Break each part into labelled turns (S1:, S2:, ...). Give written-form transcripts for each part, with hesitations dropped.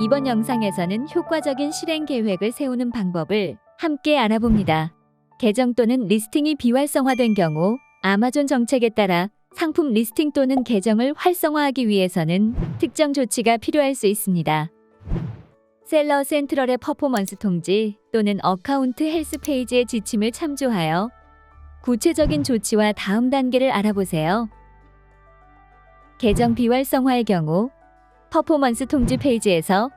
S1: 이번 영상에서는 효과적인 실행 계획을 세우는 방법을 함께 알아봅니다. 계정 또는 리스팅이 비활성화된 경우 아마존 정책에 따라 상품 리스팅 또는 계정을 활성화하기 위해서는 특정 조치가 필요할 수 있습니다. 셀러 센트럴의 퍼포먼스 통지 또는 어카운트 헬스 페이지의 지침을 참조하여 구체적인 조치와 다음 단계를 알아보세요. 계정 비활성화의 경우 퍼포먼스 통지 페이지에서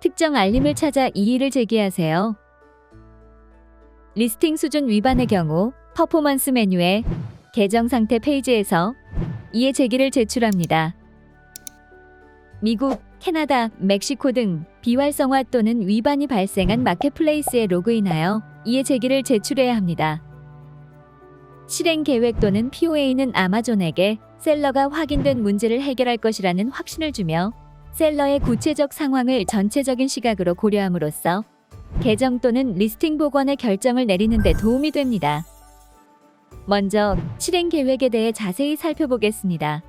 S1: 특정 알림을 찾아 이의를 제기하세요. 리스팅 수준 위반의 경우 퍼포먼스 메뉴의 계정 상태 페이지에서 이의 제기를 제출합니다. 미국, 캐나다, 멕시코 등 비활성화 또는 위반이 발생한 마켓플레이스에 로그인하여 이의 제기를 제출해야 합니다. 실행 계획 또는 POA는 아마존에게 셀러가 확인된 문제를 해결할 것이라는 확신을 주며 셀러의 구체적 상황을 전체적인 시각으로 고려함으로써 계정 또는 리스팅 복원의 결정을 내리는 데 도움이 됩니다. 먼저 실행 계획에 대해 자세히 살펴보겠습니다.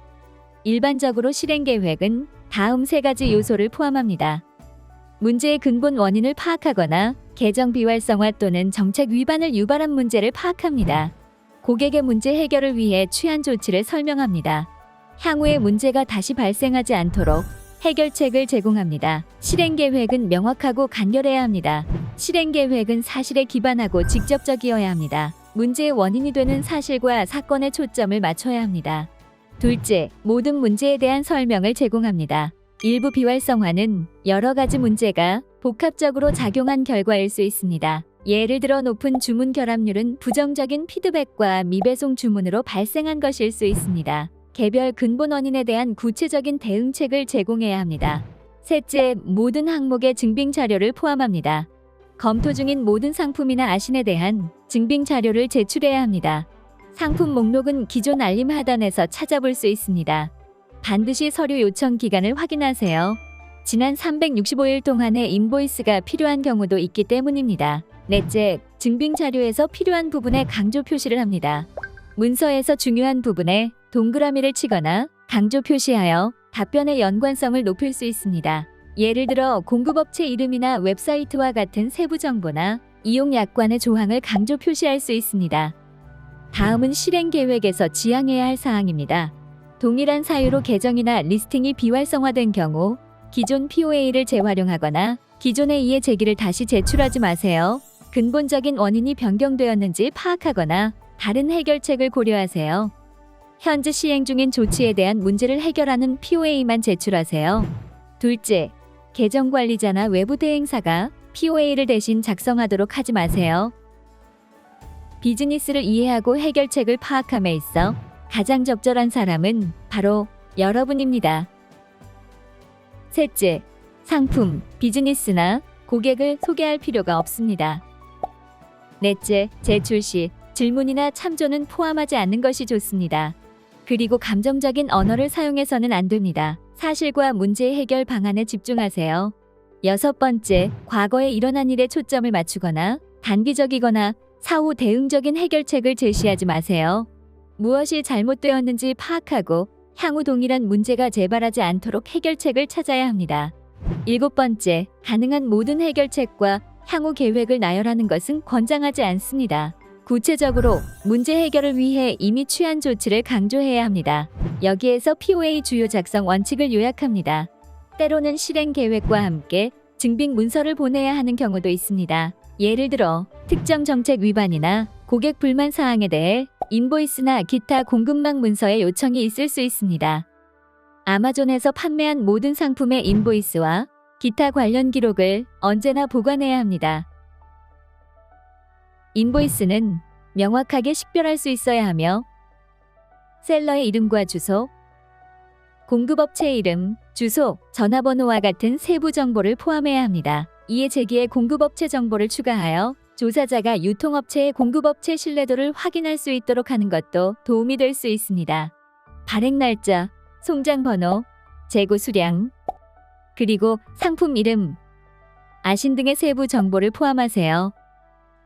S1: 일반적으로 실행 계획은 다음 세 가지 요소를 포함합니다. 문제의 근본 원인을 파악하거나 계정 비활성화 또는 정책 위반을 유발한 문제를 파악합니다. 고객의 문제 해결을 위해 취한 조치를 설명합니다. 향후에 문제가 다시 발생하지 않도록 해결책을 제공합니다. 실행 계획은 명확하고 간결해야 합니다. 실행 계획은 사실에 기반하고 직접적이어야 합니다. 문제의 원인이 되는 사실과 사건에 초점을 맞춰야 합니다. 둘째, 모든 문제에 대한 설명을 제공합니다. 일부 비활성화는 여러 가지 문제가 복합적으로 작용한 결과일 수 있습니다. 예를 들어 높은 주문 결합률은 부정적인 피드백과 미배송 주문으로 발생한 것일 수 있습니다. 개별 근본 원인에 대한 구체적인 대응책을 제공해야 합니다. 셋째, 모든 항목의 증빙 자료를 포함합니다. 검토 중인 모든 상품이나 아신에 대한 증빙 자료를 제출해야 합니다. 상품 목록은 기존 알림 하단에서 찾아볼 수 있습니다. 반드시 서류 요청 기간을 확인하세요. 지난 365일 동안의 인보이스가 필요한 경우도 있기 때문입니다. 넷째, 증빙 자료에서 필요한 부분에 강조 표시를 합니다. 문서에서 중요한 부분에 동그라미를 치거나 강조 표시하여 답변의 연관성을 높일 수 있습니다. 예를 들어 공급업체 이름이나 웹사이트와 같은 세부 정보나 이용 약관의 조항을 강조 표시할 수 있습니다. 다음은 실행 계획에서 지향해야 할 사항입니다. 동일한 사유로 계정이나 리스팅이 비활성화된 경우 기존 POA를 재활용하거나 기존의 이의 제기를 다시 제출하지 마세요. 근본적인 원인이 변경되었는지 파악하거나 다른 해결책을 고려하세요. 현재 시행 중인 조치에 대한 문제를 해결하는 POA만 제출하세요. 둘째, 계정 관리자나 외부 대행사가 POA를 대신 작성하도록 하지 마세요. 비즈니스를 이해하고 해결책을 파악함에 있어 가장 적절한 사람은 바로 여러분입니다. 셋째, 상품, 비즈니스나 고객을 소개할 필요가 없습니다. 넷째, 제출 시 질문이나 참조는 포함하지 않는 것이 좋습니다. 그리고 감정적인 언어를 사용해서는 안 됩니다. 사실과 문제 해결 방안에 집중하세요. 여섯 번째, 과거에 일어난 일에 초점을 맞추거나 단기적이거나 사후 대응적인 해결책을 제시하지 마세요. 무엇이 잘못되었는지 파악하고 향후 동일한 문제가 재발하지 않도록 해결책을 찾아야 합니다. 일곱 번째, 가능한 모든 해결책과 향후 계획을 나열하는 것은 권장하지 않습니다. 구체적으로 문제 해결을 위해 이미 취한 조치를 강조해야 합니다. 여기에서 POA 주요 작성 원칙을 요약합니다. 때로는 실행 계획과 함께 증빙 문서를 보내야 하는 경우도 있습니다. 예를 들어 특정 정책 위반이나 고객 불만 사항에 대해 인보이스나 기타 공급망 문서의 요청이 있을 수 있습니다. 아마존에서 판매한 모든 상품의 인보이스와 기타 관련 기록을 언제나 보관해야 합니다. 인보이스는 명확하게 식별할 수 있어야 하며 셀러의 이름과 주소, 공급업체 이름, 주소, 전화번호와 같은 세부 정보를 포함해야 합니다. 이에 제기에 공급업체 정보를 추가하여 조사자가 유통업체의 공급업체 신뢰도를 확인할 수 있도록 하는 것도 도움이 될 수 있습니다. 발행 날짜, 송장 번호, 재고 수량, 그리고 상품 이름, 아신 등의 세부 정보를 포함하세요.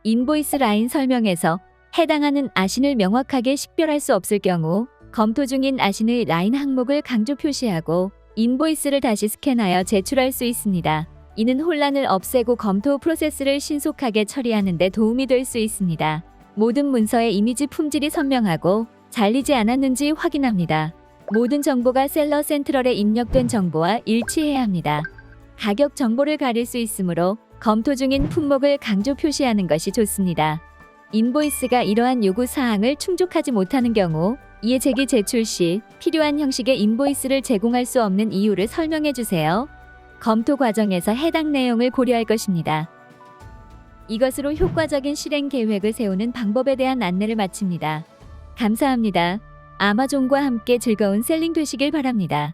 S1: 인보이스 라인 설명에서 해당하는 아신을 명확하게 식별할 수 없을 경우 검토 중인 아신의 라인 항목을 강조 표시하고 인보이스를 다시 스캔하여 제출할 수 있습니다. 이는 혼란을 없애고 검토 프로세스를 신속하게 처리하는 데 도움이 될 수 있습니다. 모든 문서의 이미지 품질이 선명하고 잘리지 않았는지 확인합니다. 모든 정보가 셀러 센트럴에 입력된 정보와 일치해야 합니다. 가격 정보를 가릴 수 있으므로 검토 중인 품목을 강조 표시하는 것이 좋습니다. 인보이스가 이러한 요구 사항을 충족하지 못하는 경우 이해 제기 제출 시 필요한 형식의 인보이스를 제공할 수 없는 이유를 설명해 주세요. 검토 과정에서 해당 내용을 고려할 것입니다. 이것으로 효과적인 실행 계획을 세우는 방법에 대한 안내를 마칩니다. 감사합니다. 아마존과 함께 즐거운 셀링 되시길 바랍니다.